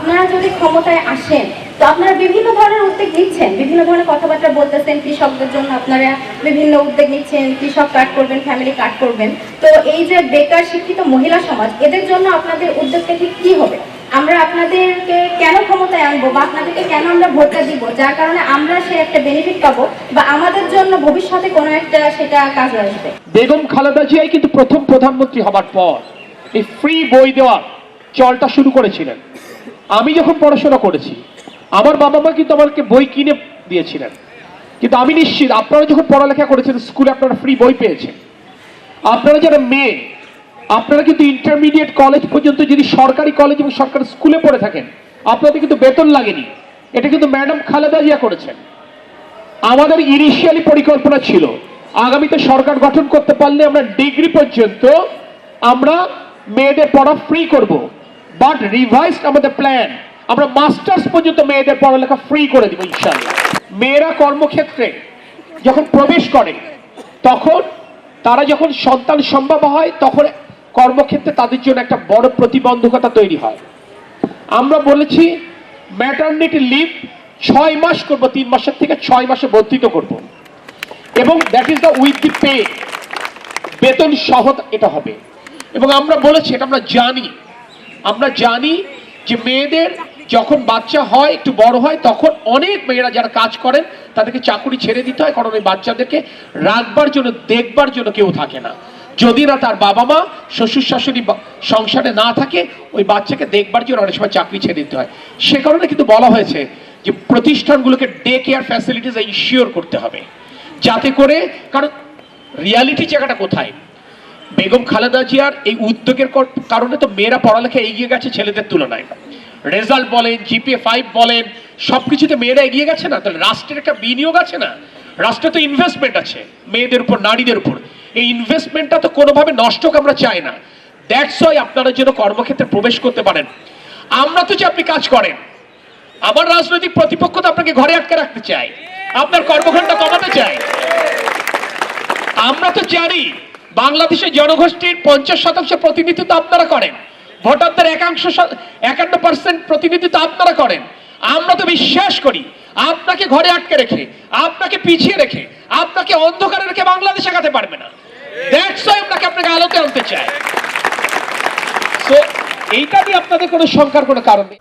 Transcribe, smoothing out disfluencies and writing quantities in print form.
আপনারা যদি ক্ষমতায় আসেন তো আপনারা বিভিন্ন ধরনের উদ্যোগ নিচ্ছেন, বিভিন্ন ধরনের কথাবার্তা বলতেছেন, কৃষকদের জন্য আপনারা বিভিন্ন উদ্যোগ নিচ্ছেন, কৃষক কার্ড করবেন, ফ্যামিলি কার্ড করবেন। তো এই যে বেকার শিক্ষিত মহিলা সমাজ, এদের জন্য আপনাদের উদ্যোগটা ঠিক কি হবে? আমরা আপনাদেরকে কেন ক্ষমতায় আনবো বা আপনাদেরকে কেন আমরা ভোটটা দিব, যার কারণে আমরা সে একটা বেনিফিট পাবো বা আমাদের জন্য ভবিষ্যতে কোনো একটা সেটা কাজে আসবে। বেগম খালেদা জিয়াই কিন্তু প্রথম প্রধানমন্ত্রী হবার পর এই ফ্রি বই দেওয়ার চলটা শুরু করেছিলেন। আমি যখন পড়াশোনা করেছি আমার বাবা মা কিন্তু আমাকে বই কিনে দিয়েছিলেন, কিন্তু আমি নিশ্চিত আপনারা যখন পড়ালেখা করেছেন স্কুলে আপনারা ফ্রি বই পেয়েছেন। আপনারা যারা মেয়ে, আপনারা কিন্তু ইন্টারমিডিয়েট কলেজ পর্যন্ত যদি সরকারি কলেজ এবং সরকারি স্কুলে পড়ে থাকেন আপনাদের কিন্তু বেতন লাগেনি। এটা কিন্তু ম্যাডাম খালেদা জিয়া করেছেন। আমাদের ইনিশিয়ালি পরিকল্পনা ছিল আগামীতে সরকার গঠন করতে পারলে আমরা ডিগ্রি পর্যন্ত আমরা মেয়েদের পড়া ফ্রি করব, বাট রিভাইজড আমাদের প্ল্যান, আমরা মাস্টার্স পর্যন্ত মেয়েদের পড়ালেখা ফ্রি করে দিব ইনশাআল্লাহ। মেয়েরা কর্মক্ষেত্রে যখন প্রবেশ করে তখন তারা যখন সন্তান সম্ভব হয় তখন কর্মক্ষেত্রে তাদের জন্য একটা বড় প্রতিবন্ধকতা তৈরি হয়। আমরা বলেছি ম্যাটারনিটি লিভ 6 মাস করব, 3 মাসের থেকে 6 মাসে বর্ধিত করব, এবং that is the with the pay, বেতন সহ এটা হবে। এবং আমরা বলেছি এটা আমরা জানি যে মেয়েদের যখন বাচ্চা হয় একটু বড় হয় তখন অনেক মেয়েরা যারা কাজ করেন তাদেরকে চাকরি ছেড়ে দিতে হয়, কারণ ওই বাচ্চাদেরকে রাখবার জন্য দেখবার জন্য কেউ থাকে না। যদি না তার বাবা মা শ্বশুর শাশুড়ি সংসারে না থাকে ওই বাচ্চাকে দেখবার জন্য অনেক সময় চাকরি ছেড়ে দিতে হয়। সে কারণে কিন্তু বলা হয়েছে যে প্রতিষ্ঠানগুলোকে ডে কেয়ার ফ্যাসিলিটিস ইনশিওর করতে হবে, যাতে করে, কারণ রিয়ালিটি জায়গাটা কোথায়, বেগম খালেদা জিয়ার এই উদ্যোগের কারণে তো মেয়েরা পড়ালেখা এগিয়ে গেছে ছেলেদের তুলনায়। রেজাল্ট বলেন, জিপিএ 5 বলেন, সবকিছুতে মেয়েরা এগিয়ে গেছে না। তাহলে রাষ্ট্রের একটা বিনিয়োগ আছে না, রাষ্ট্রে তো ইনভেস্টমেন্ট আছে মেয়েদের উপর, নারীদের উপর। এই ইনভেস্টমেন্টটা তো কোনোভাবে নষ্ট আমরা চাই না। দ্যাটস ওয়াই আপনারা যেন কর্মক্ষেত্রে প্রবেশ করতে পারেন। আমরা তো যে আপনি কাজ করেন, আমার রাজনৈতিক প্রতিপক্ষ তো আপনাকে ঘরে আটকে রাখতে চায়, আপনার কর্মঘণ্টা কমাতে চায়। আমরা তো জানি বাংলাদেশের জনগোষ্ঠীর 50% প্রতিনিধিত্ব আপনারা করেন, ভোটারদের 51% প্রতিনিধিত্ব আপনারা করেন। আমরা তো বিশ্বাস করি আপনাকে ঘরে আটকে রেখে, আপনাকে পিছিয়ে রেখে, আপনাকে অন্ধকারে রেখে বাংলাদেশ আগাতে পারবে না। দ্যাটস ওয়াই আপনাকে আলোতে আনতে চাই। সো এইটা নিয়ে আপনাদের কোনো শঙ্কার কোনো কারণ নেই।